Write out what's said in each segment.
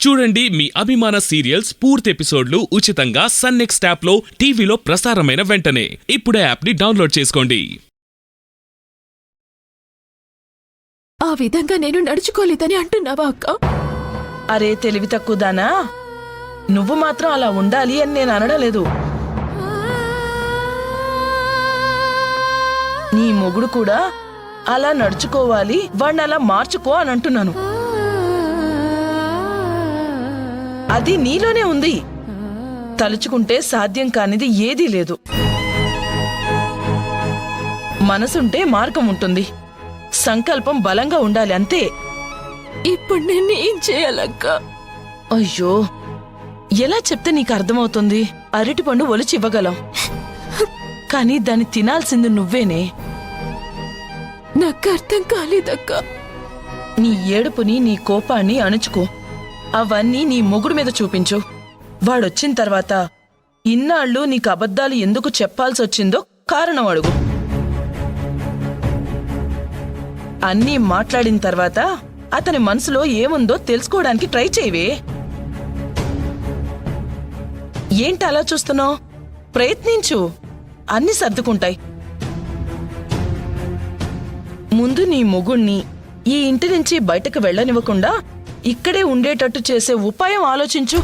చూడండి మీ అభిమాన సీరియల్స్ పూర్తి ఎపిసోడ్లు ఉచితంగా సన్ నెక్స్ట్ యాప్లో టీవీలో ప్రసారమైన వెంటనే ఇప్పుడే యాప్ని డౌన్లోడ్ చేసుకోండి. ఆ విధంగా నేను నడుచుకోలేదని అంటున్నావా అక్క? అరే తెలివి తక్కువదానా, నువ్వు మాత్రం అలా ఉండాలి అని నేను అనడలేదు. నీ మొగుడు కూడా అలా నడుచుకోవాలి, వాణ్ణి అలా మార్చుకో అని అంటున్నాను. అది నీలోనే ఉంది. తలుచుకుంటే సాధ్యం కానిది ఏదీ లేదు. మనసుంటే మార్గం ఉంటుంది, సంకల్పం బలంగా ఉండాలి, అంతే. ఇప్పుడు నేను ఏం చేయాలక్క? అయ్యో, ఎలా చెప్తే నీకు అర్థమవుతుంది? అరటిపండు ఒలిచి ఇవ్వగలం, కానీ దాన్ని తినాల్సింది నువ్వేనే. నాకు అర్థం కాలేదక్క. నీ ఏడుపుని, నీ కోపాన్ని అణుచుకో. అవన్నీ నీ మొగుడు మీద చూపించు. వాడొచ్చిన తర్వాత ఇన్నాళ్ళు నీకు అబద్ధాలు ఎందుకు చెప్పాల్సొచ్చిందో కారణం అడుగు. అన్నీ మాట్లాడిన తర్వాత అతని మనసులో ఏముందో తెలుసుకోవడానికి ట్రై చేయవే. ఏంటి అలా చూస్తున్నావు? ప్రయత్నించు, అన్నీ సర్దుకుంటాయి. ముందు నీ మొగుణ్ణి ఈ ఇంటి నుంచి బయటకు వెళ్ళనివ్వకుండా ఇక్కడే ఉండేటట్టు చేసే ఉపాయం ఆలోచించు.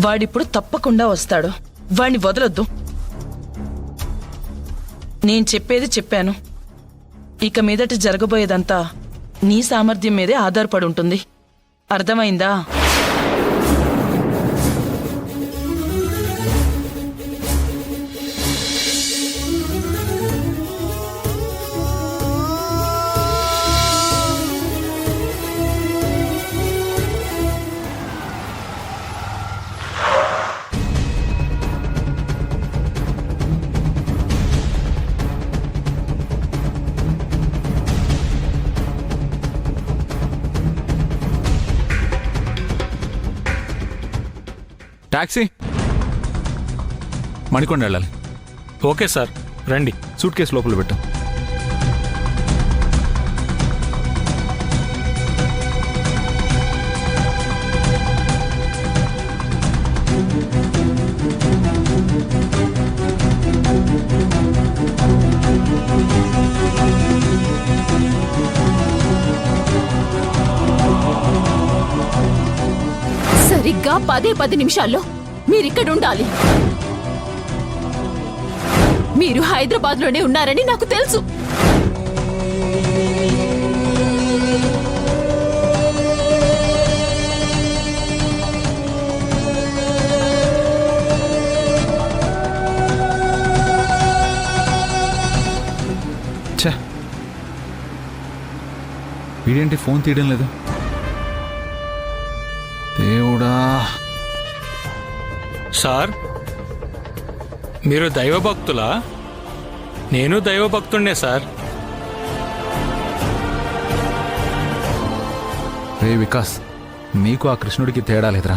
వాడిప్పుడు తప్పకుండా వస్తాడు, వాణ్ణి వదలొద్దు. నేను చెప్పేది చెప్పాను. ఇక మీదట జరగబోయేదంతా నీ సామర్థ్యం మీదే ఆధారపడి ఉంటుంది. అర్థమైందా? టాక్సీ, మణికొండ వెళ్ళాలి. ఓకే సార్, రండి. సూట్ కేసు లోపల పెట్టు. సరిగ్గా 10 నిమిషాల్లో మీరిక్కడుండాలి. మీరు హైదరాబాద్లోనే ఉన్నారని నాకు తెలుసు. వీడేంటి ఫోన్ తీయడం లేదు? దేవుడా. సార్, మీరు దైవభక్తులా? నేను దైవభక్తున్నే సార్. రే వికాస్, నీకు ఆ కృష్ణుడికి తేడా లేదురా.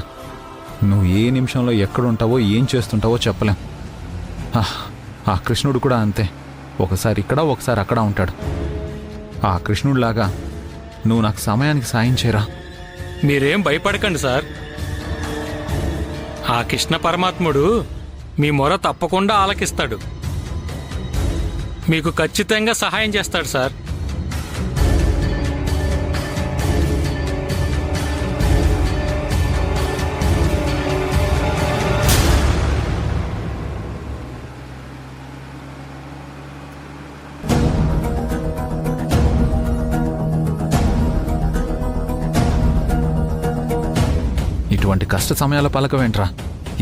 నువ్వు ఏ నిమిషంలో ఎక్కడుంటావో ఏం చేస్తుంటావో చెప్పలేం. ఆ కృష్ణుడు కూడా అంతే, ఒకసారి ఇక్కడ ఒకసారి అక్కడ ఉంటాడు. ఆ కృష్ణుడిలాగా నువ్వు నాకు సమయానికి సాయం చేయరా. మీరేం భయపడకండి సార్. ఆ కృష్ణ పరమాత్ముడు మీ మొర తప్పకుండా ఆలకిస్తాడు, మీకు ఖచ్చితంగా సహాయం చేస్తాడు సార్. ఇటువంటి కష్ట సమయాల పలకవేంట్రా?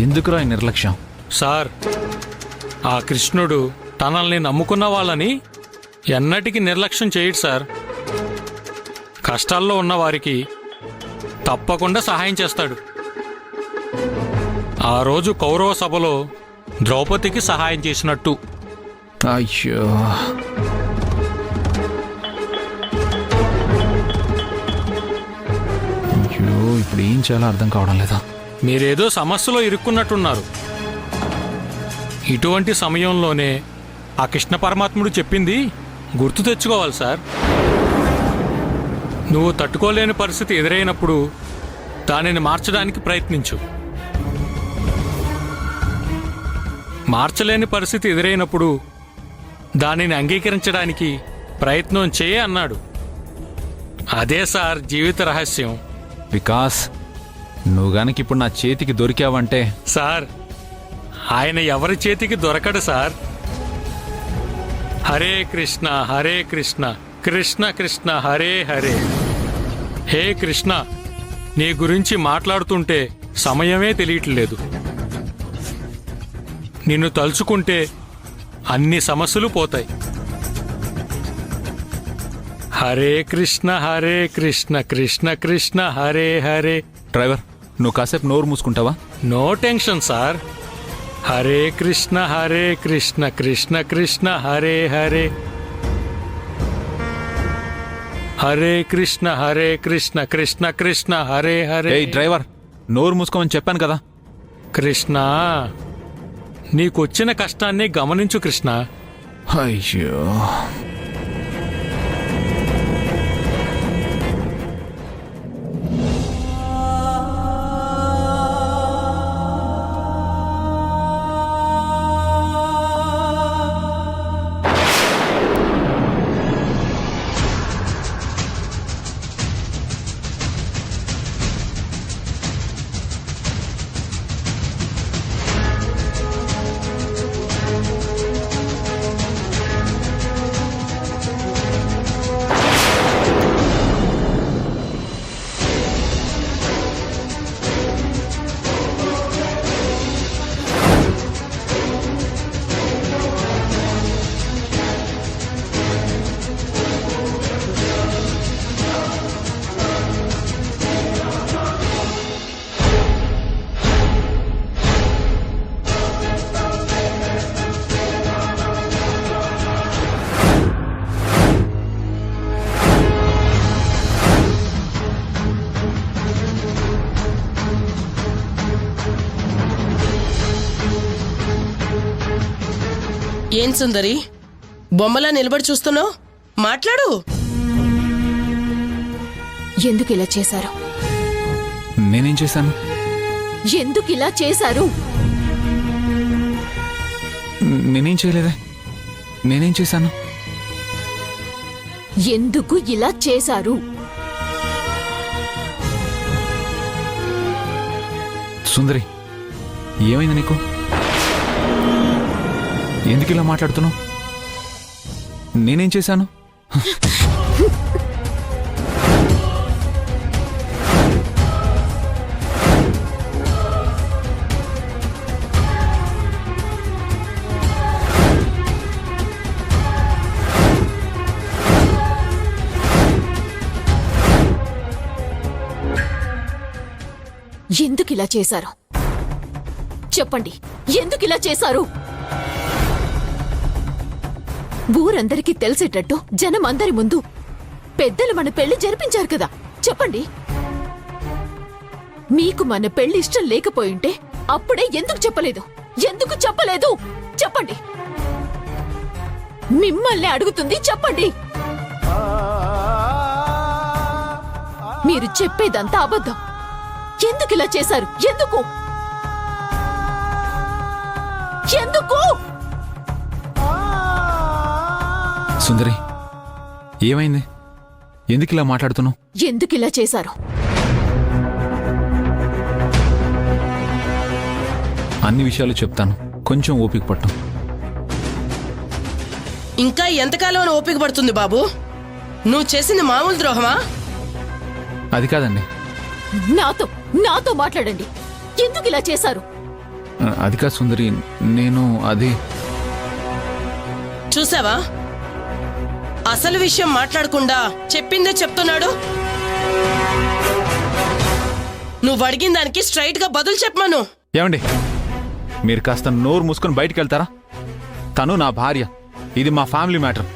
ఎందుకురా ఈ నిర్లక్ష్యం? సార్, ఆ కృష్ణుడు తనల్ని నమ్ముకున్న వాళ్ళని ఎన్నటికీ నిర్లక్ష్యం చేయడు సార్. కష్టాల్లో ఉన్న వారికి తప్పకుండా సహాయం చేస్తాడు. ఆ రోజు కౌరవ సభలో ద్రౌపదికి సహాయం చేసినట్టు. అయ్యో, ఇప్పుడు ఏం చేయాలో అర్థం కావడం లేదా? మీరేదో సమస్యలో ఇరుక్కున్నట్టున్నారు. ఇటువంటి సమయంలోనే ఆ కృష్ణ పరమాత్ముడు చెప్పింది గుర్తు తెచ్చుకోవాలి సార్. నువ్వు తట్టుకోలేని పరిస్థితి ఎదురైనప్పుడు దానిని మార్చడానికి ప్రయత్నించు. మార్చలేని పరిస్థితి ఎదురైనప్పుడు దానిని అంగీకరించడానికి ప్రయత్నం చేయ అన్నాడు. అదే సార్ జీవిత రహస్యం. వికాస్, నువ్వు గనక ఇప్పుడు నా చేతికి దొరికావంటే సార్, ఆయన ఎవరి చేతికి దొరకడు సార్. హరే కృష్ణ హరే కృష్ణ కృష్ణ కృష్ణ హరే హరే. హే కృష్ణ, నీ గురించి మాట్లాడుతుంటే సమయమే తెలియట్లేదు. నిన్ను తలుచుకుంటే అన్ని సమస్యలు పోతాయి. హరే కృష్ణ కృష్ణ కృష్ణ హరే హరే. డ్రైవర్, నువ్వు కాసేపు నోరు మూసుకుంటావా? No tension sir. Hare Krishna Krishna Krishna Hare Hare. Hare Krishna Krishna Krishna Hare Hare. ఏయ్ డ్రైవర్, నోరు మూసుకోమని చెప్పాను కదా. కృష్ణ, నీకొచ్చిన కష్టాన్ని గమనించు కృష్ణ. అయ్యో, ఏం సుందరి, బొమ్మలా నిలబడి చూస్తున్నావు? మాట్లాడు. ఎందుకు ఇలా చేశారు? నేనేం చేశాను? ఎందుకు ఇలా చేశారు? నేనేం చేయలేదే. నేనేం చేశాను? ఎందుకు ఇలా చేశారు? సుందరి, ఏమైంది నీకు? ఎందుకు ఇలా మాట్లాడుతున్నావు? నేనేం చేశాను? ఎందుకు ఇలా చేశారు? చెప్పండి, ఎందుకు ఇలా చేశారు? ఊరందరికీ తెలిసేటట్టు జనం అందరి ముందు పెద్దలు మన పెళ్లి జరిపించారు కదా. చెప్పండి, మీకు మన పెళ్లి ఇష్టం లేకపోయింటే అప్పుడే ఎందుకు చెప్పలేదు? ఎందుకు చెప్పలేదు? చెప్పండి, మిమ్మల్ని అడుగుతుంది, చెప్పండి. మీరు చెప్పేదంతా అబద్ధం. ఎందుకు ఇలా చేశారు? ఎందుకు? ఎందుకు? సుందరి, ఏమైంది? ఎందుకు ఇలా మాట్లాడుతున్నావు? ఎందుకు ఇలా చేశారు? అన్ని విషయాలు చెప్తాను, కొంచెం ఓపిక పట్టు. ఇంకా ఎంతకాలం ఓపిక పడుతుంది బాబు? నువ్వు చేసింది మామూలు ద్రోహమా? అది కాదండి. నాతో మాట్లాడండి. ఎందుకు ఇలా చేశారు? అది కాదు సుందరి, నేను అది చూసావా, అసలు విషయం మాట్లాడకుండా చెప్పిందే చెప్తున్నాడు. నువ్వు అడిగిన దానికి స్ట్రైట్ గా బదులు చెప్పమను. ఏమండి, మీరు కాస్త నోరు మూసుకొని బయటికి వెళ్తారా? తను నా భార్య, ఇది మా ఫ్యామిలీ మ్యాటర్.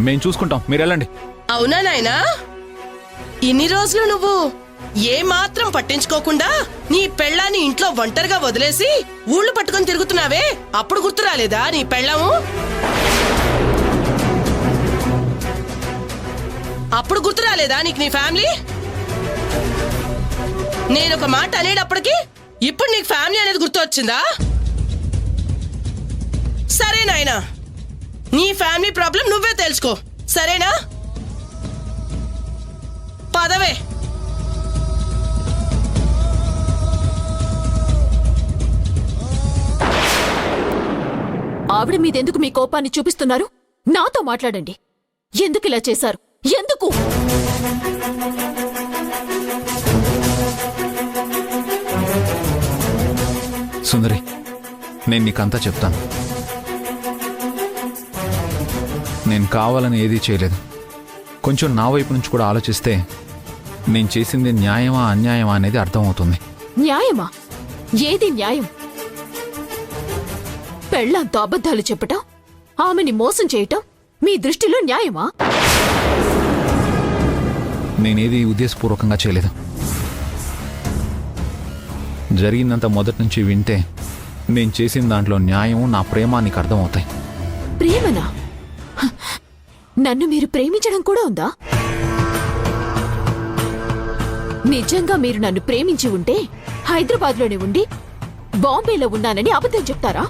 మేం చూసుకుంటాం, మీరు వెళ్ళండి. అవునా నాయనా? ఇన్ని రోజులు నువ్వు ఏ మాత్రం పట్టించుకోకుండా నీ పెళ్ళాన్ని ఇంట్లో ఒంటరిగా వదిలేసి ఊళ్ళు పట్టుకొని తిరుగుతున్నావే, అప్పుడు గుర్తు రాలేదా నీ పెళ్ళాము? అప్పుడు గుర్తు రాలేదా నీకు నీ ఫ్యామిలీ? నేనొక మాట అనేటప్పటికి ఇప్పుడు నీకు ఫ్యామిలీ అనేది గుర్తు వచ్చిందా? సరే నాయనా, నీ ఫ్యామిలీ ప్రాబ్లం నువ్వే తెలుసుకో, సరేనా? పదవే. ఆవిడ మీదెందుకు మీ కోపాన్ని చూపిస్తున్నారు? నాతో మాట్లాడండి. ఎందుకు ఇలా చేశారు? ఎందుకు? సుందరి, నేను నీకంతా చెప్తాను. నేను కావాలని ఏదీ చేయలేదు. కొంచెం నా వైపు నుంచి కూడా ఆలోచిస్తే నేను చేసింది న్యాయమా అన్యాయమా అనేది అర్థమవుతుంది. న్యాయమా? ఏది న్యాయం? పెళ్ళంతో అబద్ధాలు చెప్పటం, ఆమెని మోసం చేయటం మీ దృష్టిలో న్యాయమా? నేనేది ఉద్దేశపూర్వకంగా చేయలేదు. జరిగిందంత మొదటి నుంచి వింటే నేను చేసిన దాంట్లో న్యాయం, నా ప్రేమ నీకు అర్థమవుతాయి. ప్రేమనా? హ, నన్ను మీరు ప్రేమించడం కూడా ఉందా? నిజంగా మీరు నన్ను ప్రేమించి ఉంటే హైదరాబాద్లోనే ఉండి బాంబేలో ఉన్నానని అబద్ధం చెప్తారా?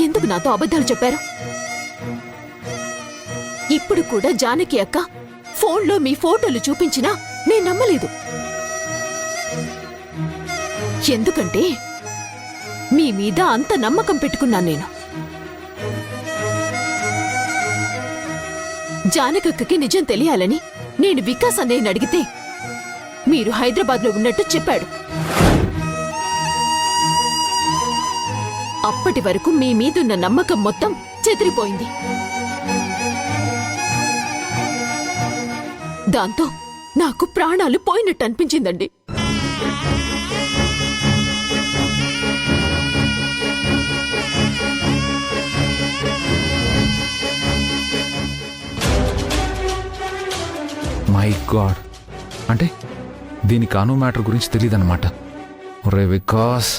ఎందుకు నాతో అబద్ధాలు చెప్పారు? ఇప్పుడు కూడా జానకి అక్క ఫోన్లో మీ ఫోటోలు చూపించినా నేను నమ్మలేదు. ఎందుకంటే మీ మీద అంత నమ్మకం పెట్టుకున్నాను నేను. జానకక్కకి నిజం తెలియాలని నేను వికాస్ అన్నయ్యని అడిగితే మీరు హైదరాబాద్లో ఉన్నట్టు చెప్పాడు. అప్పటి వరకు మీ మీదున్న నమ్మకం మొత్తం చెదిరిపోయింది. దాంతో నాకు ప్రాణాలు పోయినట్టు అనిపించిందండి. మై గాడ్, అంటే దీనికి అను మ్యాటర్ గురించి తెలియదన్నమాట. రే వికాస్,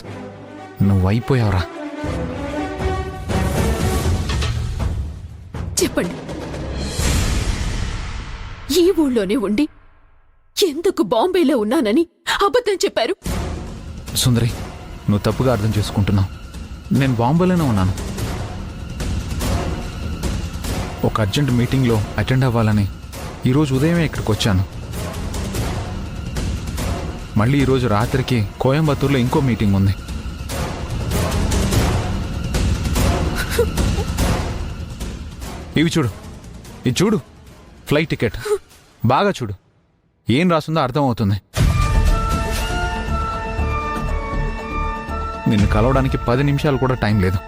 నువ్వు అయిపోయావురా. చెప్పండి, ఈ ఊళ్ళోనే ఉండి ఎందుకు బాంబేలో ఉన్నానని అబద్ధం చెప్పారు? సుందరి, నువ్వు తప్పుగా అర్థం చేసుకుంటున్నావు. నేను బాంబేలోనే ఉన్నాను. ఒక అర్జెంట్ మీటింగ్లో అటెండ్ అవ్వాలని ఈరోజు ఉదయమే ఇక్కడికి వచ్చాను. మళ్ళీ ఈరోజు రాత్రికి కోయంబత్తూర్లో ఇంకో మీటింగ్ ఉంది. ఇవి చూడు, ఇది చూడు, ఫ్లైట్ టికెట్. బాగా చూడు, ఏం రాస్తుందో అర్థమవుతుంది. నిన్ను కలవడానికి 10 నిమిషాలు కూడా టైం లేదు.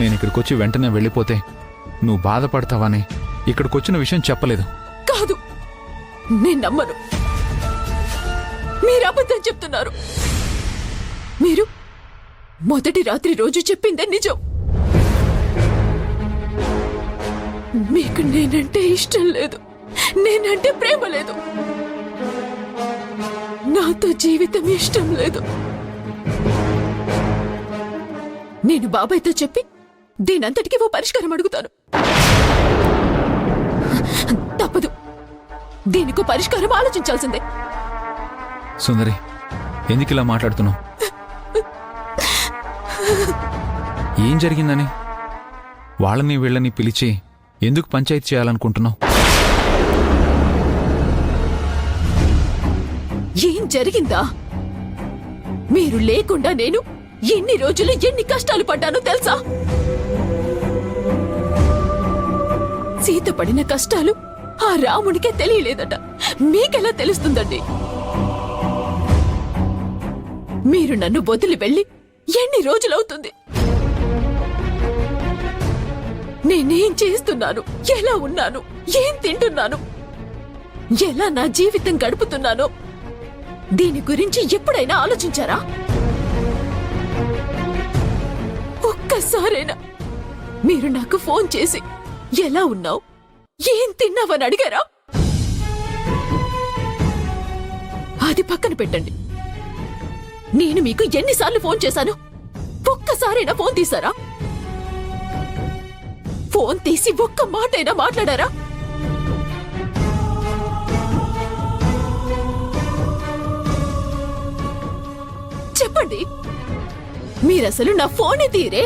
నేను ఇక్కడికి వచ్చి వెంటనే వెళ్ళిపోతే నువ్వు బాధపడతావని ఇక్కడికి వచ్చిన విషయం చెప్పలేదు. కాదు, నేను నమ్మను. మీరు అబద్ధం చెప్తున్నారు. మీరు మొదటి రాత్రి రోజు చెప్పిందే నిజం. మీకు నేనంటే ఇష్టం లేదు, నేనంటే ప్రేమ లేదు, నాతో జీవితం ఇష్టం లేదు. నేను బాబాయ్తో చెప్పి దీనంతటికీ ఓ పరిష్కారం అడుగుతాను. తప్పదు, దీనికో పరిష్కారం ఆలోచించాల్సిందే. సుందరి, ఎందుకు ఇలా మాట్లాడుతున్నావు? ఏం జరిగిందని వాళ్ళని వీళ్ళని పిలిచి ఎందుకు పంచాయతీ చేయాలనుకుంటున్నావు? ఏం జరిగిందా? మీరు లేకుండా నేను ఎన్ని రోజులు ఎన్ని కష్టాలు పడ్డానో తెలుసా? సీత పడిన కష్టాలు ఆ రాముడికే తెలియలేదట. మీకెలా తెలుస్తుందండి? మీరు నన్ను వదిలి వెళ్ళి ఎన్ని రోజులవుతుంది? నేనేం చేస్తున్నాను, ఎలా ఉన్నాను, ఏం తింటున్నాను, ఎలా నా జీవితం గడుపుతున్నానో దీని గురించి ఎప్పుడైనా ఆలోచించారా? ఒక్కసారైనా మీరు నాకు ఫోన్ చేసి ఎలా ఉన్నావు, ఏం తిన్నావని అడిగారా? అది పక్కన పెట్టండి. నేను మీకు ఎన్నిసార్లు ఫోన్ చేశాను? ఒక్కసారైనా ఫోన్ తీసారా? ఫోన్ తీసి ఒక్క మాటైనా మాట్లాడారా? చెప్పండి, మీరసలు నా ఫోనే తీరే.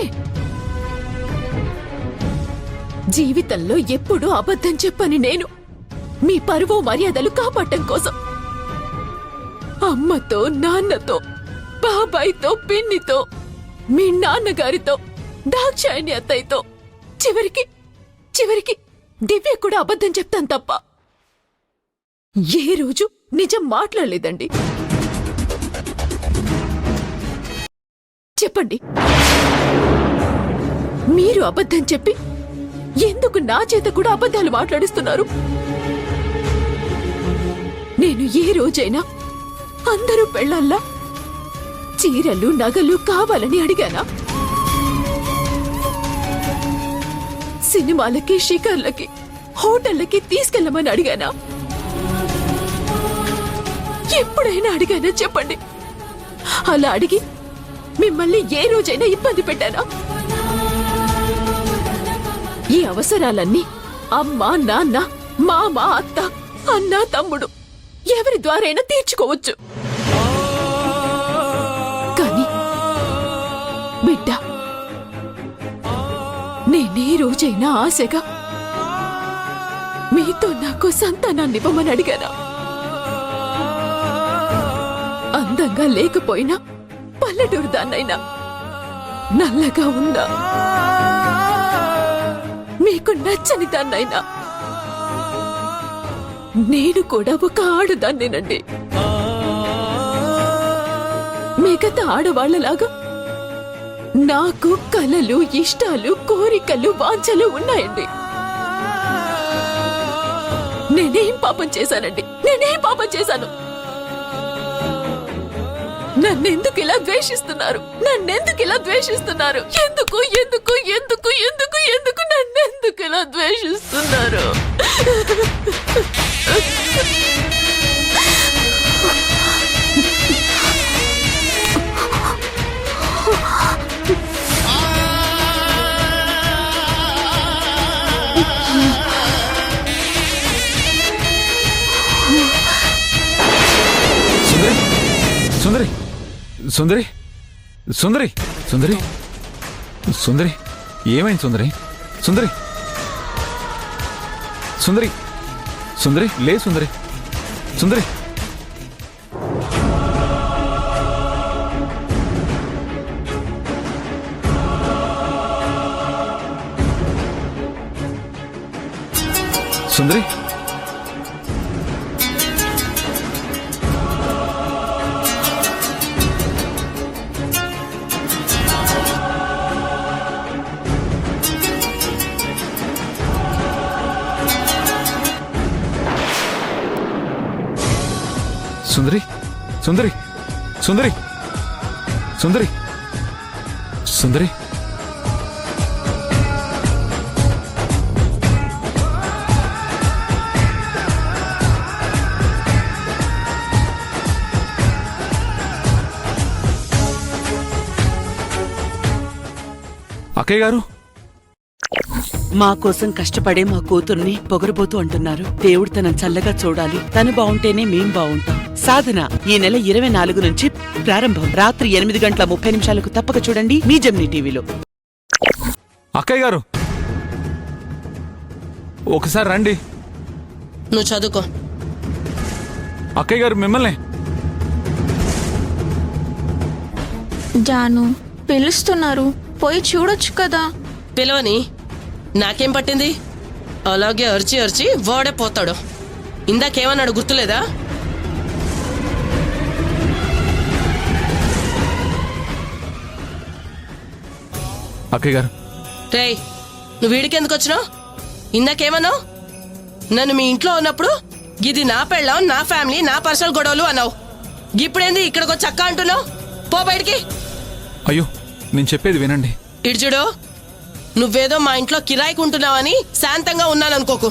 జీవితంలో ఎప్పుడూ అబద్ధం చెప్పని నేను మీ పరువు మర్యాదలు కాపాడటం కోసం అమ్మతో, నాన్నతో, బాబాయ్తో, పిన్నితో, మీ నాన్నగారితో, దాక్షాయణి అత్తయ్యతో, చివరికి దివ్య కూడా అబద్ధం చెప్తాను తప్ప ఏ రోజు నిజం మాట్లాడలేదండి. చెప్పండి, మీరు అబద్ధం చెప్పి ఎందుకు నా చేత కూడా అబద్ధాలు మాట్లాడిస్తున్నారు? నేను ఏ రోజైనా అందరూ పెళ్ళాల్లా చీరలు, నగలు కావాలని అడిగానా? సినిమాలకి, షికార్లకి, హోటళ్ళకి తీసుకెళ్ళమని అడిగానా? ఎప్పుడైనా అడిగానా? చెప్పండి. అలా అడిగి మిమ్మల్ని ఏ రోజైనా ఇబ్బంది పెట్టానా? ఈ అవసరాలన్నీ అమ్మ, నాన్న, మామ, అత్త, అన్న, తమ్ముడు ఎవరి ద్వారైనా తీర్చుకోవచ్చు. కానీ బిడ్డ, నేనే రోజైనా ఆశగా మీతో నాకు సంతానాన్ని ఇవ్వమని అడిగానా? అందంగా లేకపోయినా, పల్లెటూరు దాన్నైనా, నల్లగా ఉన్నా, మీకు నచ్చని దాన్నైనా నేను కూడా ఒక ఆడదాన్నేనండి. మిగతా ఆడవాళ్లలాగా నాకు కలలు, ఇష్టాలు, కోరికలు, వాంఛలు ఉన్నాయండి. నేనేం పాపం చేశానండి? నేనేం పాపం చేశాను? నన్నెందుకు ఇలా ద్వేషిస్తున్నారు? నన్నెందుకు ఇలా ద్వేషిస్తున్నారు? ఎందుకు ఎందుకు ఎందుకు ఎందుకు ఎందుకు నన్నెందుకు ఇలా ద్వేషిస్తున్నారు? సుందరి, సుందరి, సుందరి, సుందరి, సుందరి, ఏమైంది సుందరి? సుందరి, సుందరి, సుందరి, లే సుందరి, సుందరి. సుందరి, సుందరి, సుందరి, సుందరి, సుందరి, సుందరి. అక్కయ్య గారు, మా కోసం కష్టపడే మా కూతుర్ని పొగరబోతూ అంటున్నారు. దేవుడు తనని చల్లగా చూడాలి. తను బావుంటేనే మేం బావుంటాం. సాధన ఈ నెల 24 నుంచి ప్రారంభం. రాత్రి 8:30 తప్పక చూడండి మీ జెమినీ టీవీలో. అక్కయ్య గారు, ఒకసారి రండి. నువ్వు చదువుకో. అక్కయ్య గారు మిమ్మల్ని. జాను పిలుస్తున్నారు, పోయి చూడొచ్చు కదా. పిలవని, నాకేం పట్టింది? అలాగే అరిచి అరిచి వాడే పోతాడు. ఇందాకేమన్నాడు గుర్తులేదా? అక్కయ్య గారు, రేయ్, నువ్వు వీడికెందుకు వచ్చినావు? ఇందాకేమన్నావు? నన్ను మీ ఇంట్లో ఉన్నప్పుడు ఇది నా పెళ్ళం, నా ఫ్యామిలీ, నా పర్సనల్ గొడవలు అన్నావు. ఇప్పుడేంది ఇక్కడికి వచ్చి అక్క అంటున్నావు? పో బయటికి. అయ్యో, నేను చెప్పేది వినండి. ఇడ్చుడు, నువ్వేదో మా ఇంట్లో కిరాయికి ఉంటున్నావని శాంతంగా ఉన్నాననుకోకు.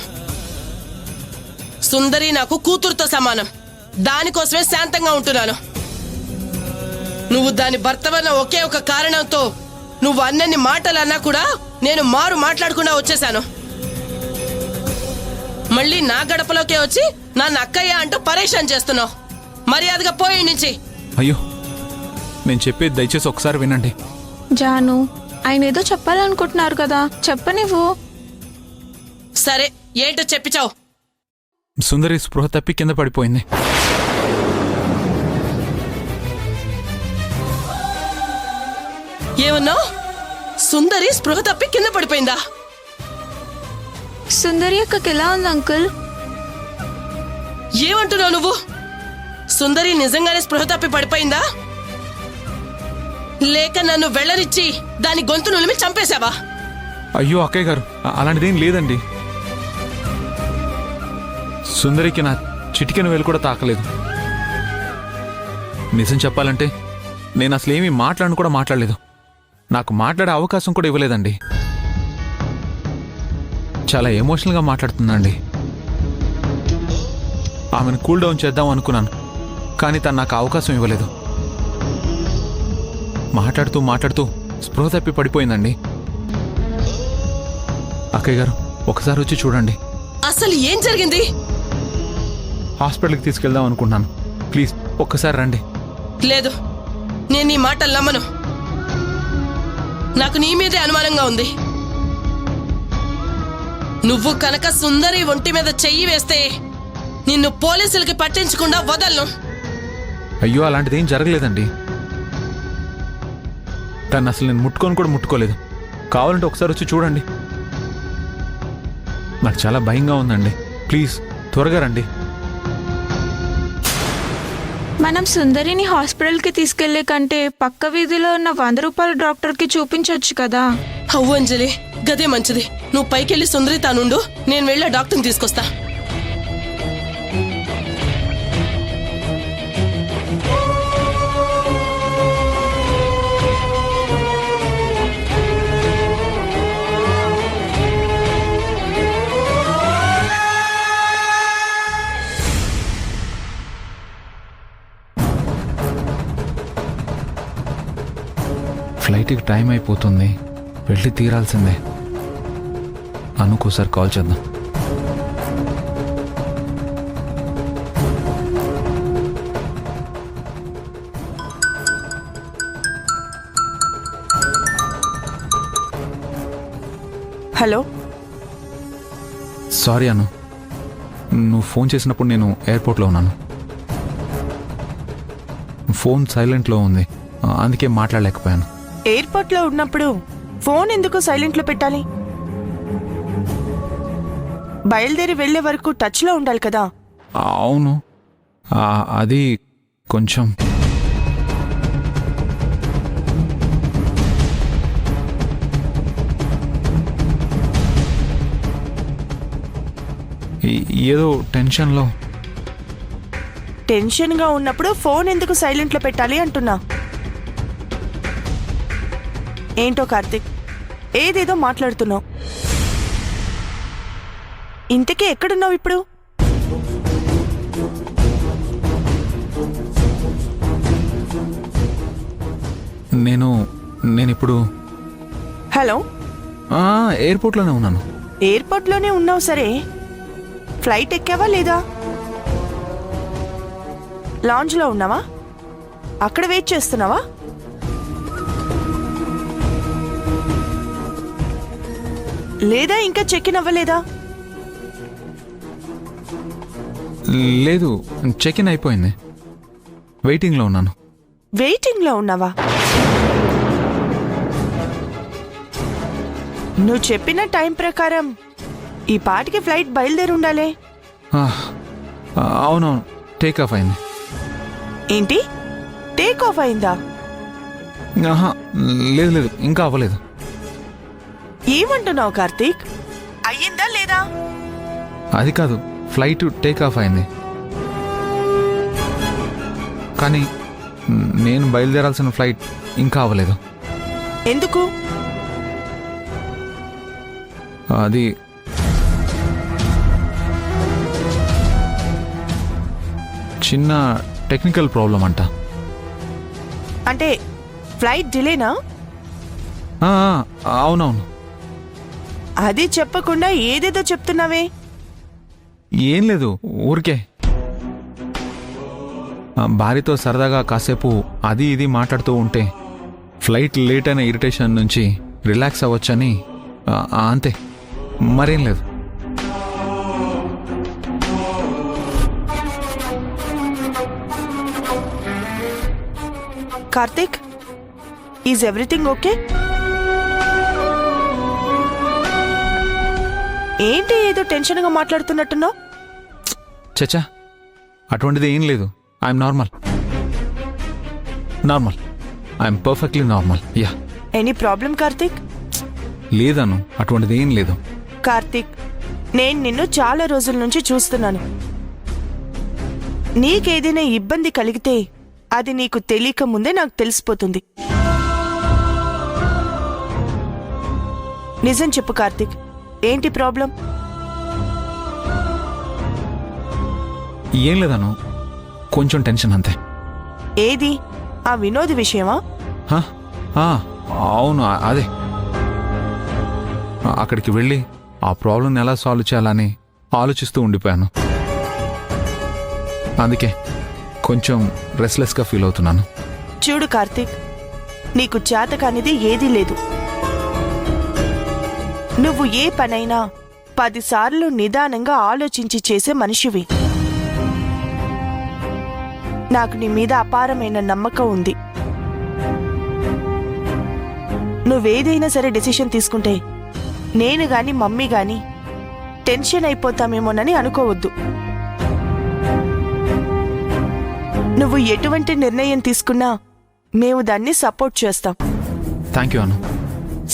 సుందరి నాకు కూతురుతో సమానం. దానికోసమే శాంతంగా ఉంటున్నాను. నువ్వు దాని భర్తవన్న ఒకే ఒక కారణంతో నువ్వు అన్నన్ని మాటలన్నా కూడా నేను మాట్లాడకుండా వచ్చేశాను. మళ్ళీ నా గడపలోకే వచ్చి నన్ను అక్కయ్య అంటూ పరేషాన్ చేస్తున్నావు. మర్యాదగా పోయి నుంచి. అయ్యో, నేను చెప్పేది దయచేసి ఒకసారి వినండి. జాను, ఆయన ఏదో చెప్పాలనుకుంటున్నారు కదా, చెప్పనివ్వు. సరే, ఏంటో చెప్పిచావు. సుందరి స్పృహ తప్పి కింద పడిపోయింది. ఏమన్నావు? సుందరి స్పృహ తప్పి కింద పడిపోయిందా? సుందరి అక్కకి ఎలా ఉంది అంకుల్? ఏమంటున్నావు నువ్వు? సుందరి నిజంగానే స్పృహ తప్పి పడిపోయిందా, లేక నన్ను వెళ్ళరిచ్చి దాని గొంతు నులిమి చంపేశావా? అయ్యో అక్కయ్య గారు, అలాంటిదేం లేదండి. సుందరికి నా చిటికెన వేలు కూడా తాకలేదు. నిజం చెప్పాలంటే నేను అసలు ఏమీ మాట్లాడలేదు. నాకు మాట్లాడే అవకాశం కూడా ఇవ్వలేదండి. చాలా ఎమోషనల్గా మాట్లాడుతుందండి. ఆమెను కూల్ డౌన్ చేద్దాం అనుకున్నాను, కానీ తను నాకు అవకాశం ఇవ్వలేదు. మాట్లాడుతూ స్పృహ తప్పి పడిపోయిందండి. అక్కయ్య గారు, ఒకసారి వచ్చి చూడండి. అసలు ఏం జరిగింది? హాస్పిటల్కి తీసుకెళ్దాం అనుకుంటున్నాను. ప్లీజ్ ఒక్కసారి రండి. లేదు, నేను నీ మాటలు నమ్మను. నాకు నీ మీదే అనుమానంగా ఉంది. నువ్వు కనుక సుందరి ఒంటి మీద చెయ్యి వేస్తే నిన్ను పోలీసులకి పట్టించకుండా వదలను. అయ్యో, అలాంటిదేం జరగలేదండి. తను అసలు నేను ముట్టుకోలేదు. కావాలంటే ఒకసారి వచ్చి చూడండి. నాకు చాలా భయంగా ఉందండి. ప్లీజ్ త్వరగా రండి. మనం సుందరిని హాస్పిటల్కి తీసుకెళ్లే కంటే పక్క వీధిలో ఉన్న 100 రూపాయల డాక్టర్కి చూపించవచ్చు కదా. అవ్వు అంజలి, గదే మంచిది. నువ్వు పైకెళ్ళి సుందరి తానుండు, నేను వెళ్ళి ఆ డాక్టర్ని తీసుకొస్తా. ఫ్లైట్కి టైం అయిపోతుంది, వెళ్ళి తీరాల్సిందే. అనుకోసారి కాల్ చేద్దాం. హలో. సారీ అను, నువ్వు ఫోన్ చేసినప్పుడు నేను ఎయిర్పోర్ట్లో ఉన్నాను. ఫోన్ సైలెంట్లో ఉంది, అందుకే మాట్లాడలేకపోయాను. ఎయిర్పోర్ట్లో ఉన్నప్పుడు ఫోన్ ఎందుకు సైలెంట్లో పెట్టాలి? బయలుదేరి వెళ్లే వరకు టచ్లో ఉండాలి కదా. అవును, అది కొంచెం ఏదో టెన్షన్గా ఉన్నప్పుడు ఫోన్ ఎందుకు సైలెంట్లో పెట్టాలి అంటున్నా. ఏంటో కార్తిక్, ఏదేదో మాట్లాడుతున్నావు. ఇంతకీ ఎక్కడున్నావు ఇప్పుడు? నేనిప్పుడు హలో, ఎయిర్పోర్ట్లోనే ఉన్నాను. ఎయిర్పోర్ట్లోనే ఉన్నావు సరే, ఫ్లైట్ ఎక్కావా లేదా? లాంజ్లో ఉన్నావా? అక్కడ వెయిట్ చేస్తున్నావా? లేదా ఇంకా చెక్ ఇన్ అవ్వలేదా? లేదు, చెక్ ఇన్ అయిపోయింది. వెయిటింగ్లో ఉన్నాను. వెయిటింగ్లో ఉన్నావా? నువ్వు చెప్పిన టైం ప్రకారం ఈ పాటికి ఫ్లైట్ బయలుదేరి ఉండాలి. అవునవును, టేక్ ఆఫ్ అయింది. ఏంటి, టేక్ ఆఫ్ అయిందా? లేదు, ఇంకా అవ్వలేదు. ఏమంటున్నావు కార్తీక్? అయ్యిందా లేదా? అది కాదు, ఫ్లైట్ టేక్ ఆఫ్ అయింది, కానీ నేను బయలుదేరాల్సిన ఫ్లైట్ ఇంకా అవ్వలేదు. ఎందుకు? అది చిన్న టెక్నికల్ ప్రాబ్లం అంట. అంటే ఫ్లైట్ డిలేనా? అవునవును. అది చెప్పకుండా ఏదేదో చెప్తున్నావే. ఏం లేదు, ఊరికే భార్యతో సరదాగా కాసేపు అది ఇది మాట్లాడుతూ ఉంటే ఫ్లైట్ లేట్ అయిన ఇరిటేషన్ నుంచి రిలాక్స్ అవ్వచ్చని అంతే, మరేం లేదు. Karthik, is everything okay? ఏంటి ఏదో టెన్షన్గా మాట్లాడుతున్నట్టున్నావు? చచ్చా, అటువంటిది ఏం లేదు. I'm normal. I'm perfectly normal. Yeah. Any problem Karthik? లేదను, అటువంటిది ఏం లేదు. కార్తిక్, నేను నిన్ను చాలా రోజుల నుంచి చూస్తున్నాను. నీకేదైనా ఇబ్బంది కలిగితే అది నీకు తెలియక ముందే నాకు తెలిసిపోతుంది. నిజం చెప్పు కార్తిక్, ఏంటి ప్రాబ్లం? ఏం లేదను, కొంచెం టెన్షన్ అంతే. ఏది, ఆ వినోద్ విషయమా? అవును, అదే. అక్కడికి వెళ్ళి ఆ ప్రాబ్లం ఎలా సాల్వ్ చేయాలని ఆలోచిస్తూ ఉండిపోయాను. అందుకే కొంచెం రెస్ట్లెస్గా ఫీల్ అవుతున్నాను. చూడు కార్తిక్, నీకు చేతకానిది ఏదీ లేదు. నువ్వు ఏ పనైనా 10 సార్లు నిదానంగా ఆలోచించి చేసే మనిషివి. నాకు నీ మీద అపారమైన నమ్మకం ఉంది. నువ్వేదైనా సరే డెసిషన్ తీసుకుంటే నేను గాని మమ్మీ గాని టెన్షన్ అయిపోతామేమోనని అనుకోవద్దు. నువ్వు ఎటువంటి నిర్ణయం తీసుకున్నా మేము దాన్ని సపోర్ట్ చేస్తాం. Thank you Anu.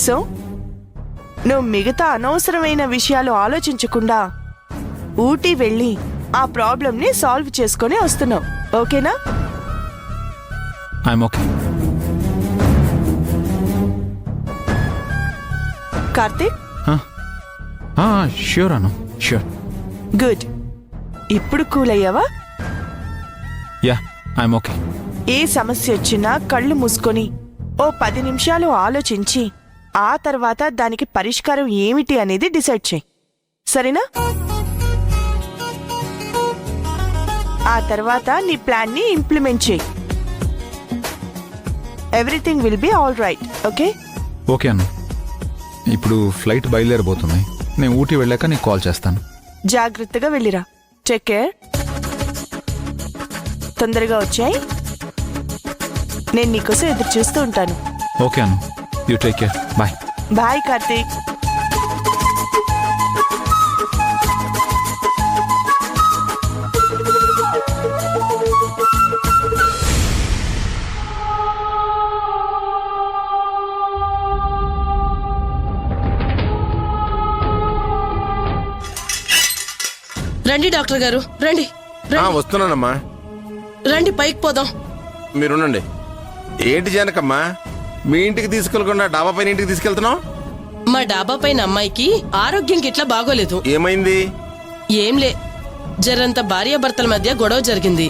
సో నువ్వు మిగతా అనవసరమైన విషయాలు ఆలోచించకుండా ఊటీ వెళ్ళి ఆ ప్రాబ్లంని సాల్వ్ చేసుకొని వస్తున్నావు, ఓకేనా? I'm okay. Karthik, sure Anu, sure. Good. ఇప్పుడు కూల్ అయ్యావా? Yeah, I'm okay. ఏ సమస్య వచ్చినా కళ్ళు మూసుకొని ఓ 10 నిమిషాలు ఆలోచించి ఆ తర్వాత దానికి పరిష్కారం ఏమిటి అనేది డిసైడ్ చేయి, సరేనా? ఆ తర్వాత నీ ప్లాన్ ని ఇంప్లిమెంట్ చేయి. Everything will be all right, okay? Okay Anu. ఇప్పుడు ఫ్లైట్ బయలుదేరబోతుంది. నేను ఊటీ వెళ్ళాక నీకు కాల్ చేస్తాను. జాగ్రత్తగా వెళ్ళిరా. Take care. తొందరగా వచ్చాయి. నేను నీకోసం ఎదురు చూస్తూ ఉంటాను. Okay Anu, you take care. Bye. Bye Karthik. రండి డాక్టర్ గారు, రండి. వస్తున్నానమ్మా. రండి, పైకి పోదాం. మీరుండండి. ఏంటి జానకమ్మా, మీ ఇంటికి తీసుకెళ్ళకుండా డాబా పైన ఇంటికి తీసుకెళ్తున్నావు? మా డాబా పైన అమ్మాయికి ఆరోగ్యం గిట్లా బాగోలేదు. ఏమైంది? ఏంలే, జరంత భార్యాభర్తల మధ్య గొడవ జరిగింది.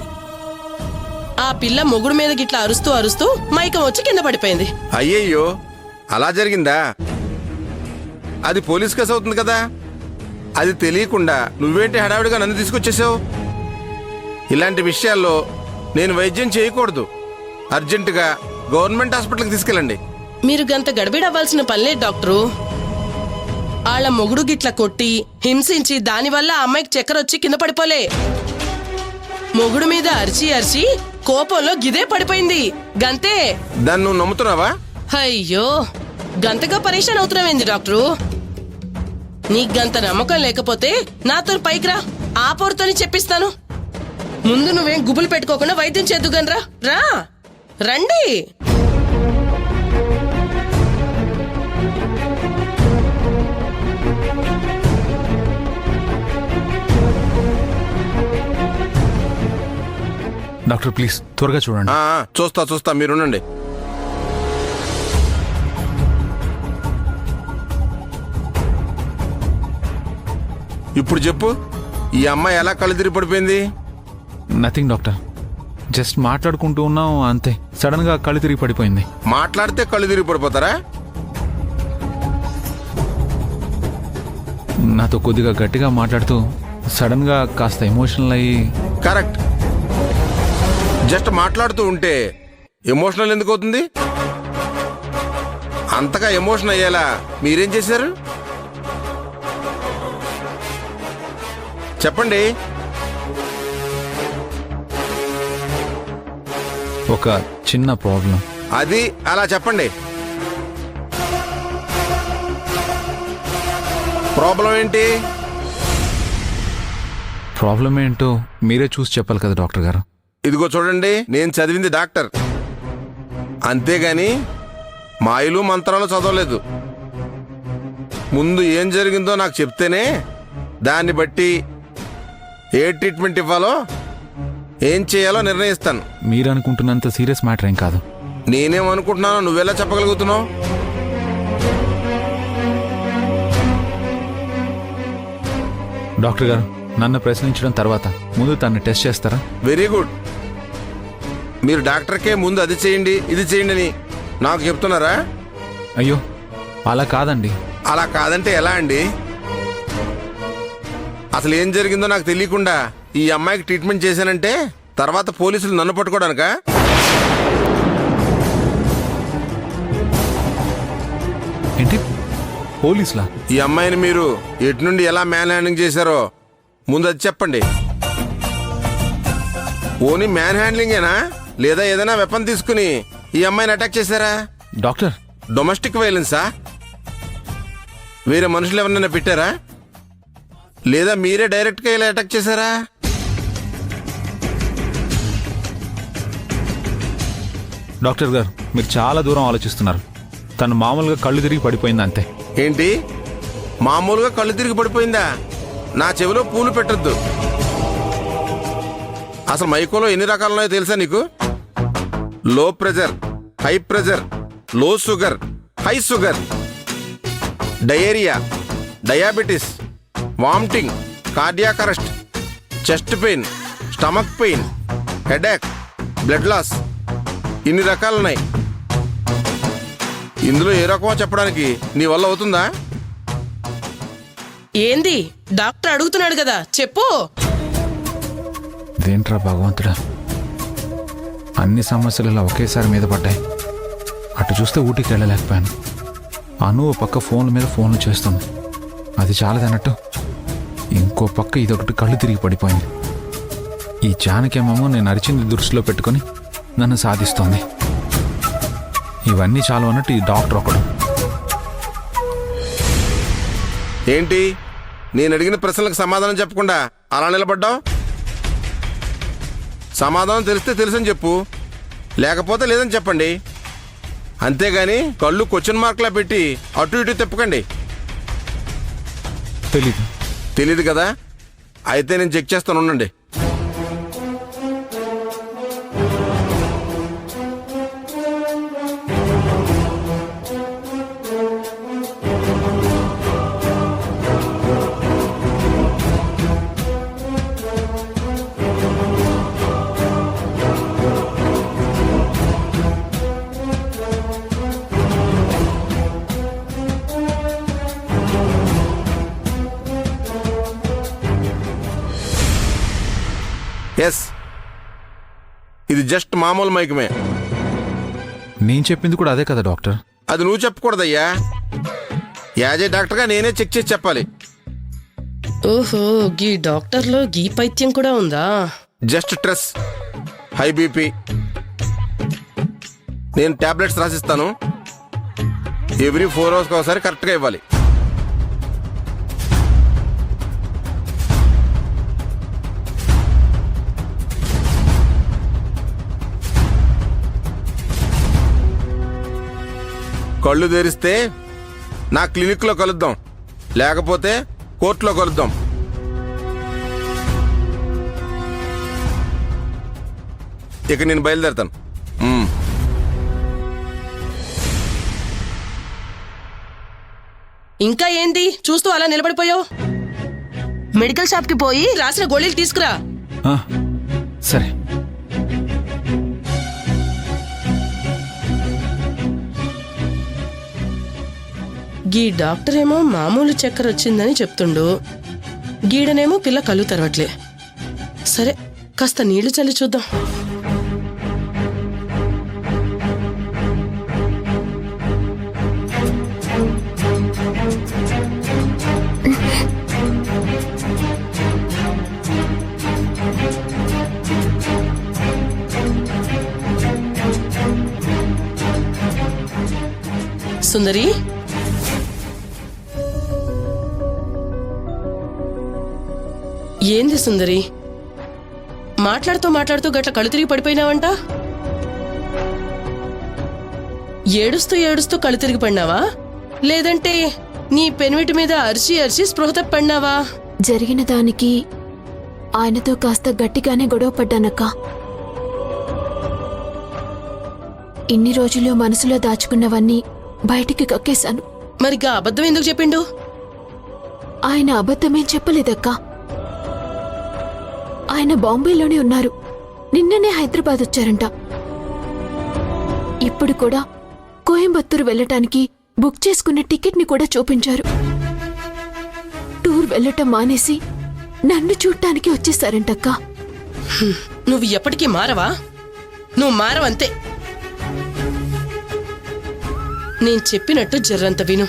ఆ పిల్ల మొగుడు మీద గిట్లా అరుస్తూ అరుస్తూ మైకం వచ్చి కింద పడిపోయింది. అయ్యయ్యో, అలా జరిగిందా? అది పోలీస్ కేసు అవుతుంది కదా. అది తెలియకుండా నువ్వేంటి హడావిడిగా నన్ను తీసుకొచ్చేసావు? ఇలాంటి విషయాల్లో నేను వైద్యం చేయకూడదు. అర్జెంటుగా గవర్నమెంట్ హాస్పిటల్కి తీసుకెళ్ళండి. మీరు గంత గడబిడవ్వాల్సిన పనిలే డాక్టరు. ఆళ్ళ మొగుడు గిట్ల కొట్టి హింసించి దానివల్ల ఆ అమ్మాయికి చక్కెర వచ్చి కింద పడిపోలే. మొగుడు మీద అరిచి అరిచి కోపంలో గిదే పడిపోయింది, గంతే. దాన్ని నువ్వు నమ్ముతున్నావా? అయ్యో, గంతగా పరేషాన్ అవుతున్నావేంది డాక్టరు? నీకు గంత నమ్మకం లేకపోతే నాతో పైకి రా, ఆ పొరతోని చెప్పిస్తాను. ముందు నువ్వేం గుబులు పెట్టుకోకుండా వైద్యం చేద్దుగనరా. రా, రండి. డాక్టర్ ప్లీజ్ త్వరగా చూడండి. చూస్తా, మీరుండండి. ఇప్పుడు చెప్పు, ఈ అమ్మాయి ఎలా కళ్ళు తిరిగి పడిపోయింది? నథింగ్ డాక్టర్, జస్ట్ మాట్లాడుకుంటూ ఉన్నాం అంతే, సడన్ గా కళ్ళు తిరిగి పడిపోయింది. మాట్లాడితే కళ్ళు తిరిగి పడిపోతారా? నాతో కొద్దిగా గట్టిగా మాట్లాడుతూ సడన్ గా కాస్త ఎమోషనల్ అయ్యి. కరెక్ట్. జస్ట్ మాట్లాడుతూ ఉంటే ఎమోషనల్ ఎందుకు అవుతుంది? అంతగా ఎమోషన్ అయ్యేలా మీరేం చేశారు చెప్పండి. ఒక చిన్న ప్రాబ్లం. అది అలా చెప్పండి. ప్రాబ్లం ఏంటి? ప్రాబ్లం ఏంటో మీరే చూసి చెప్పాలి కదా డాక్టర్ గారు. ఇదిగో చూడండి, నేను చదివింది డాక్టర్, అంతేగాని మాయలు మంత్రాలు చదవలేదు. ముందు ఏం జరిగిందో నాకు చెప్తేనే దాన్ని బట్టి ఏ ట్రీట్మెంట్ ఇవ్వాలో ఏం చేయాలో నిర్ణయిస్తాను. మీరు అనుకుంటున్నంత సీరియస్ మ్యాటర్ ఏం కాదు. నేనేమనుకుంటున్నానో నువ్వెలా చెప్పగలుగుతున్నావు? డాక్టర్ గారు, నన్ను ప్రశ్నించడం తర్వాత ముందు తన్ని టెస్ట్ చేస్తారా? Very good. మీరు డాక్టర్కే ముందు అది చేయండి ఇది చేయండి అని నాకు చెప్తున్నారా? అయ్యో అలా కాదండి. అలా కాదంటే ఎలా అండి? అసలు ఏం జరిగిందో నాకు తెలియకుండా ఈ అమ్మాయికి ట్రీట్మెంట్ చేశానంటే తర్వాత పోలీసులు నన్ను పట్టుకోవడానికా? ఏంటి పోలీసులా? ఈ అమ్మాయిని మీరు ఎటు నుండి ఎలా మ్యాన్ హ్యాండింగ్ చేశారో ముందు అది చెప్పండి. ఓన్లీ మ్యాన్ హ్యాండ్లింగేనా, లేదా ఏదైనా వెపన్ తీసుకుని ఈ అమ్మాయిని అటాక్ చేశారా? డాక్టర్, డొమెస్టిక్ వైలెన్సా? వేరే మనుషులు ఎవరినైనా పెట్టారా, లేదా మీరే డైరెక్ట్గా ఇలా అటాక్ చేశారా? డాక్టర్ గారు మీరు చాలా దూరం ఆలోచిస్తున్నారు. తను మామూలుగా కళ్ళు తిరిగి పడిపోయింది అంతే. ఏంటి మామూలుగా కళ్ళు తిరిగి పడిపోయిందా? నా చెవిలో పూలు పెట్టొద్దు. అసలు మైకోలో ఎన్ని రకాలు ఉన్నాయో తెలుసా నీకు? Low pressure, high pressure, low sugar, high sugar, diarrhoea, diabetes, vomiting, cardiac arrest, chest pain, stomach pain, headache, blood loss, ఇన్ని రకాలున్నాయి. ఇందులో ఏ రకమో చెప్పడానికి నీ వల్ల అవుతుందా? ఏంది డాక్టర్ అడుగుతున్నాడు కదా, చెప్పు. ఇదేంట్రా భగవంతుడా, అన్ని సమస్యలు ఇలా ఒకేసారి మీద పడ్డాయి. అటు చూస్తే ఊటీకి వెళ్ళలేకపోయాను. అను ఓ పక్క ఫోన్ల మీద ఫోన్లు చేస్తుంది, అది చాలదన్నట్టు ఇంకో పక్క ఇదొకటి కళ్ళు తిరిగి పడిపోయింది. ఈ జానకేమో నేను అరిచింది దృష్టిలో పెట్టుకొని నన్ను సాధిస్తోంది. ఇవన్నీ చాలు అన్నట్టు ఈ డాక్టర్ ఒకడు. ఏంటి నేను అడిగిన ప్రశ్నలకు సమాధానం చెప్పకుండా అలా నిలబడ్డావు? సమాధానం తెలిస్తే తెలుసని చెప్పు, లేకపోతే లేదని చెప్పండి. అంతేగాని కళ్ళు క్వశ్చన్ మార్క్లా పెట్టి అటు ఇటు తిప్పకండి. తెలీదు కదా? అయితే నేను చెక్ చేస్తాను, ఉండండి. ఎస్, ఇది జస్ట్ మామూలు మైకమే. నేను చెప్పింది కూడా అదే కదా డాక్టర్? అది నువ్వు చెప్పకూడదయ్యా. యాజ్ ఏ డాక్టర్గా నేనే చెక్ చేసి చెప్పాలి. ఓహో, గీ డాక్టర్లో గీ పైత్యం కూడా ఉందా? Just stress, high BP. నేను టాబ్లెట్స్ రాసిస్తాను, ఎవ్రీ 4 hours ఒకసారి కరెక్ట్గా ఇవ్వాలి. కళ్ళు తెరిస్తే నా క్లినిక్లో కలుద్దాం, లేకపోతే కోర్టులో కలుద్దాం. ఇక నేను బయలుదేరుతాను. ఇంకా ఏంది చూస్తూ అలా నిలబడిపోయావు? మెడికల్ షాప్ కి పోయి రాసిన గోళీలు తీసుకురా. సరే. గీ డాక్టర్ ఏమో మామూలు చక్కెర వచ్చిందని చెప్తుండు, గీడనేమో పిల్ల కళ్ళు తెరవట్లే. సరే, కాస్త నీళ్లు చల్లి చూద్దాం. సుందరి, ఏంది సుందరి, మాట్లాడుతూ మాట్లాడుతూ గట్ల కళ్ళు తిరిగి పడిపోయినావంట? ఏడుస్తూ ఏడుస్తూ కళ్ళు తిరిగి పడినావా, లేదంటే నీ పెన్విటి మీద అరిచి అరిచి స్పృహ తప్పడినావా? జరిగిన దానికి ఆయనతో కాస్త గట్టిగానే గొడవ పడ్డానక్క. ఇన్ని రోజులు మనసులో దాచుకున్నవన్నీ బయటికి కక్కేశాను. మరిగా అబద్ధం ఎందుకు చెప్పిండు? ఆయన అబద్ధమేం చెప్పలేదక్కా. ఆయన బాంబేలోనే ఉన్నారు. నిన్ననే హైదరాబాద్ వచ్చారంట. ఇప్పుడు కూడా కోయంబత్తూరు వెళ్ళటానికి బుక్ చేసుకున్న టికెట్ని కూడా చూపించారు. టూర్ వెళ్ళటం మానేసి నన్ను చూడటానికి వచ్చేసారంటక్కా. నువ్వు ఎప్పటికీ మారవా? నువ్వు మారవంతే. నేను చెప్పినట్టు జర్రంత విను.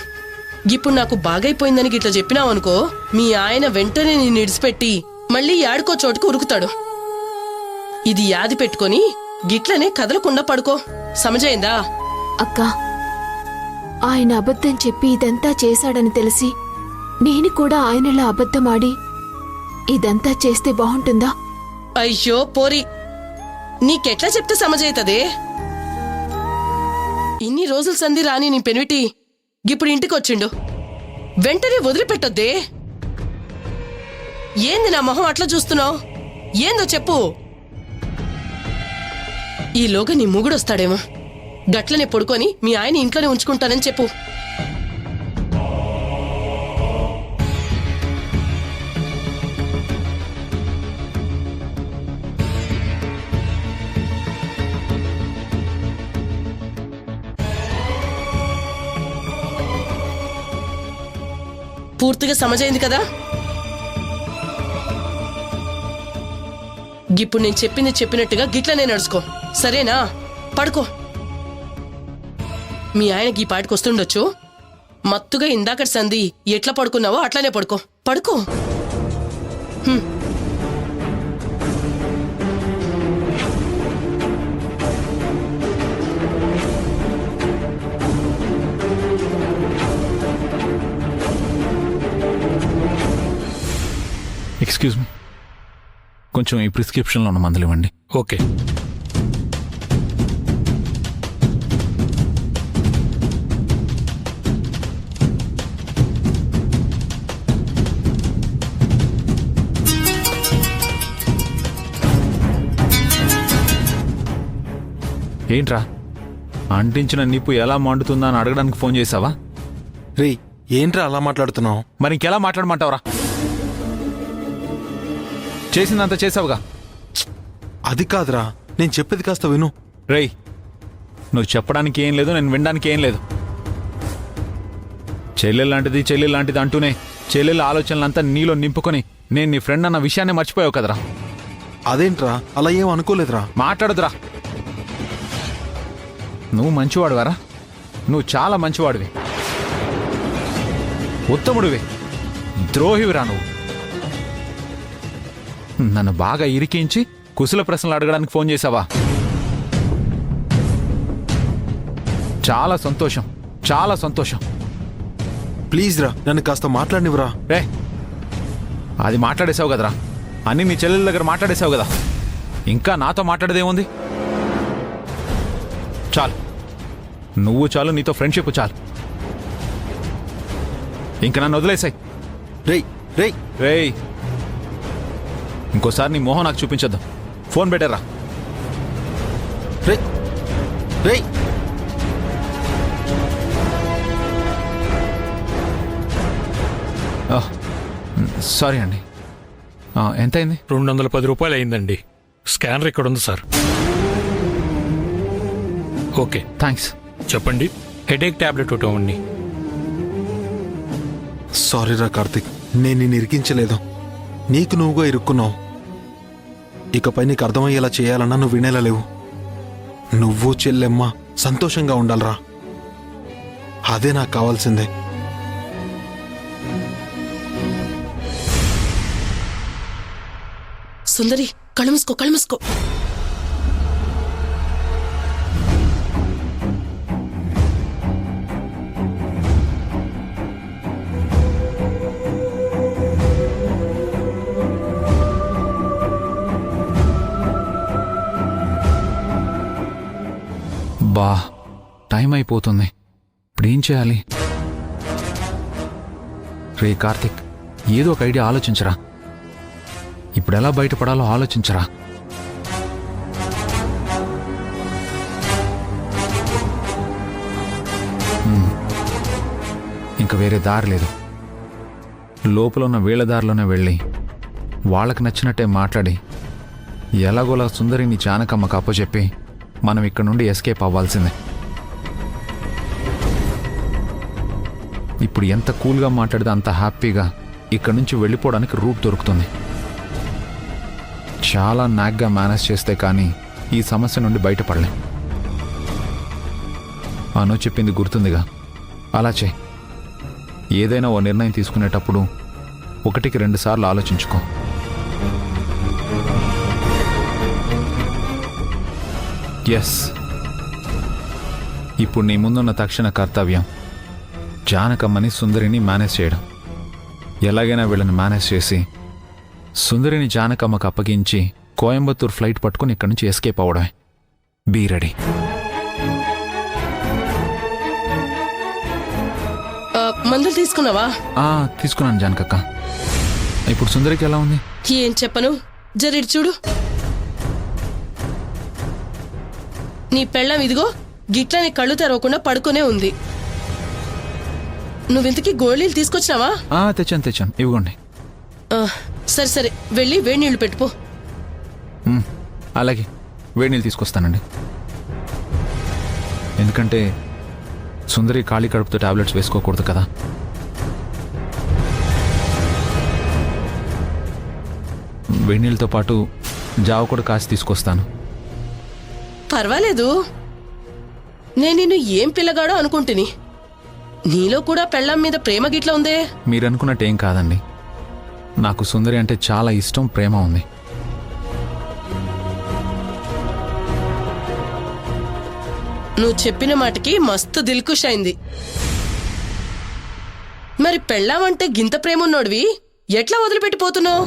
ఇప్పుడు నాకు బాగైపోయిందని గిట్లా చెప్పినావనుకో, మీ ఆయన వెంటనే నిన్ను ఇడిచిపెట్టి మళ్ళీ యాడుకో చోటుకు ఉరుకుతాడు. ఇది యాది పెట్టుకొని గిట్లనే కదలకుండా పడుకో. సమజైందా? అక్కా, ఆయన అబద్ధం చెప్పి ఇదంతా చేశాడని తెలిసి నేను కూడా ఆయనలా అబద్ధమాడి ఇదంతా చేస్తే బాగుంటుందా? అయ్యో పోరి, నీకెట్లా చెప్తే సమజైతదే? ఇన్ని రోజుల సంధి రాని నీ పెనివిటి ఇప్పుడు ఇంటికొచ్చిండు, వెంటనే వదిలిపెట్టొద్దే. ఏంది నా మొహం అట్లా చూస్తున్నావు? ఏందో చెప్పు. ఈలోగా నీ మొగుడొస్తాడేమో, గట్లనే పడుకొని మీ ఆయన ఇంట్లోనే ఉంచుకుంటానని చెప్పు. పూర్తిగా సమజైంది కదా? ఇప్పుడు నేను చెప్పింది చెప్పినట్టుగా గిట్లనే నడుచుకో, సరేనా? పడుకో. మీ ఆయనకి ఈ పాటికి వస్తుండొచ్చు. మత్తుగా ఇందాకటి సంధి ఎట్లా పడుకున్నావో అట్లానే పడుకో. పడుకో. ఎక్స్క్యూజ్ మీ, కొంచెం ఈ ప్రిస్క్రిప్షన్లో ఉన్న మందులు ఇవ్వండి. ఓకే. ఏంట్రా, అంటించిన నిప్పు ఎలా మండుతుందా అని అడగడానికి ఫోన్ చేసావా? రే, ఏంట్రా అలా మాట్లాడుతున్నావు? మరి ఇంకెలా మాట్లాడమంటావురా? చేసిందంతా చేసావుగా. అది కాదురా, నేను చెప్పేది కాస్త విను. రేయ్, నువ్వు చెప్పడానికి ఏం లేదు, నేను వినడానికి ఏం లేదు. చెల్లెలు లాంటిది అంటూనే చెల్లెల ఆలోచనలంతా నీలో నింపుకొని నేను నీ ఫ్రెండ్ అన్న విషయాన్ని మర్చిపోయావు కదరా. అదేంట్రా, అలా ఏం అనుకోలేదురా. మాట్లాడదురా. నువ్వు మంచివాడువారా? నువ్వు చాలా మంచివాడివి, ఉత్తముడివి, ద్రోహివిరా నువ్వు. నన్ను బాగా ఇరికించి కుశల ప్రశ్నలు అడగడానికి ఫోన్ చేశావా? చాలా సంతోషం, చాలా సంతోషం. ప్లీజ్ రా, నన్ను కాస్త మాట్లాడినివ్వరా. రే, అది మాట్లాడేశావు కదరా, అన్ని నీ చెల్లెల దగ్గర మాట్లాడేశావు కదా, ఇంకా నాతో మాట్లాడేదేముంది? చాలు, నువ్వు చాలు, నీతో ఫ్రెండ్షిప్ చాలు. ఇంక నన్ను వదిలేసాయి. రేయ్ రేయ్ రేయ్, ఇంకోసారి నీ మొహం నాకు చూపించొద్దు. ఫోన్ పెట్టారా? రేయ్ రేయ్ సారీ అండి. ఎంతైంది? 210 రూపాయలు అయిందండి. స్కానర్ ఇక్కడ ఉంది సార్. Okay, thanks. చెప్పండి. హెడేక్ టాబ్లెట్ ఒకటి ఇవ్వండి. సారీరా కార్తిక్, నేను నిన్ను ఇరికించలేదు. నీకు నువ్వుగా ఇరుక్కున్నావు. ఇకపై నీకు అర్థమయ్యేలా చేయాలన్నా నువ్వు వినేలా లేవు. నువ్వు చెల్లెమ్మ సంతోషంగా ఉండాలరా, అదే నాకు కావాల్సిందే. సుందరి కళ్ళు మూసుకో, కళ్ళు మూసుకో. బా, టైం అయిపోతుంది. ఇప్పుడేం చేయాలి? రే కార్తిక్, ఏదో ఒక ఐడియా ఆలోచించరా. ఇప్పుడు ఎలా బయటపడాలో ఆలోచించరా. ఇంక వేరే దారి లేదు. లోపల ఉన్న వీళ్ళ దారిలోనే వెళ్ళి వాళ్ళకి నచ్చినట్టే మాట్లాడి ఎలాగోలా సుందరిని జానకమ్మకు అప్పచెప్పి మనం ఇక్కడ నుండి ఎస్కేప్ అవ్వాల్సిందే. ఇప్పుడు ఎంత కూల్గా మాట్లాడితే అంత హ్యాపీగా ఇక్కడ నుంచి వెళ్ళిపోవడానికి రూట్ దొరుకుతుంది. చాలా నాగ్గా మేనేజ్ చేస్తే కానీ ఈ సమస్య నుండి బయటపడలేం. అను చెప్పింది గుర్తుందిగా, అలా చేయి. ఏదైనా ఓ నిర్ణయం తీసుకునేటప్పుడు 1-2 సార్లు ఆలోచించుకో. ఎస్, ఇప్పుడు నీ ముందున్న తక్షణ కర్తవ్యం జానకమ్మని సుందరిని మేనేజ్ చేయడం. ఎలాగైనా వీళ్ళని మేనేజ్ చేసి సుందరిని జానకమ్మకు అప్పగించి కోయంబత్తూర్ ఫ్లైట్ పట్టుకుని ఇక్కడి నుంచి ఎస్కేప్ అవ్వడమే. Be ready. మందులు తీసుకున్నావా? తీసుకున్నాను జానకక్క. ఇప్పుడు సుందరికి ఎలా ఉంది? ఏం చెప్పను, జరిడి చూడు. నీ పెళ్ళం ఇదిగో గిట్లని కళ్ళు తెరవకుండా పడుకునే ఉంది. నువ్వింతకీ గోళీలు తీసుకొచ్చినావా? తెచ్చాను. ఇవ్వండి. సరే సరే, వెళ్ళి వేడి నీళ్లు పెట్టుపో. అలాగే, వేడి నీళ్ళు తీసుకొస్తానండి. ఎందుకంటే సుందరి ఖాళీ కడుపుతో టాబ్లెట్స్ వేసుకోకూడదు కదా. వేడి నీళ్ళతో పాటు జావ కూడా కాసి తీసుకొస్తాను. పర్వాలేదు, నేను నిన్ను ఏం పిల్లగాడో అనుకుంటుని. నీలో కూడా పెళ్ళాం మీద ప్రేమ గిట్ల ఉందే? మీరనుకున్నట్టు ఏం కాదండి. నాకు సుందరి అంటే చాలా ఇష్టం, ప్రేమ ఉంది. నువ్వు చెప్పిన మాటకి మస్తు దిల్కుష్ అయింది. మరి పెళ్ళామంటే గింత ప్రేమ ఉన్నోడివి ఎట్లా వదిలిపెట్టిపోతున్నావు?